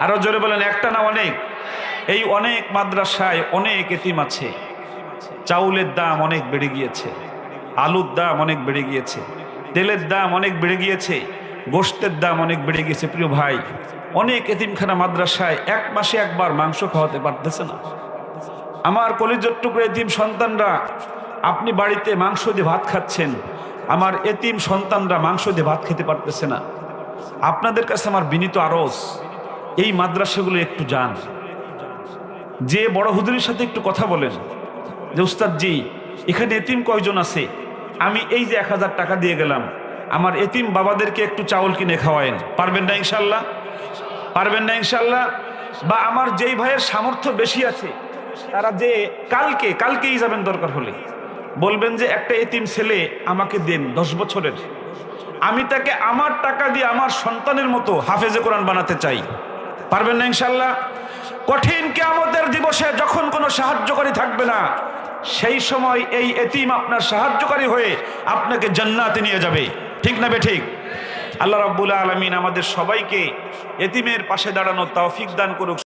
আরো জোরে বলেন, একটা না অনেক? এই অনেক মাদ্রাসায় অনেক এতিম আছে। চাউলের দাম অনেক বেড়ে গিয়েছে, আলুর দাম অনেক বেড়ে গিয়েছে, তেলের দাম অনেক বেড়ে গিয়েছে, গোশতের দাম অনেক বেড়ে গিয়েছে। প্রিয় ভাই, অনেক এতিমখানা মাদ্রাসায় এক মাসে একবার মাংস খাওয়াতে পারতেছে না। আমার কলিজার টুকরো এতিম সন্তানরা, আপনি বাড়িতে মাংস দিয়ে ভাত খাচ্ছেন, আমার এতিম সন্তানরা মাংস দিয়ে ভাত খেতে পারতেছে না। আপনাদের কাছে আমার বিনীত আরজ, এই মাদ্রাসাগুলো একটু যান, যে বড় হুজুরের সাথে একটু কথা বলেন যে উস্তাদ জি, এখানে এতিম কয়জন আছে, আমি এই যে 1000 টাকা দিয়ে গেলাম, আমার এতিম বাবাদেরকে একটু চাউল কিনে খাওয়ায়েন। পারবেন না ইনশাল্লাহ? পারবেন না ইনশাল্লাহ? বা আমার যেই ভাইয়ের সামর্থ্য বেশি আছে, তারা যে কালকেই যাবেন, দরকার হলে বলবেন যে একটা এতিম ছেলে আমাকে দেন 10 বছরের, আমি তাকে আমার টাকা দিয়ে আমার সন্তানের মতো হাফেজে কোরআন বানাতে চাই। পারবেন না ইনশাল্লাহ? কঠিন কিয়ামতের দিবসে যখন কোনো সাহায্যকারী থাকবে না, সেই সময় এই এতিম আপনার সাহায্যকারী হয়ে আপনাকে জান্নাতে নিয়ে যাবে। ঠিক না বেঠিক? আল্লাহ রাব্বুল আলামিন আমাদের সবাইকে এতিমের পাশে দাঁড়ানোর তৌফিক দান করুক।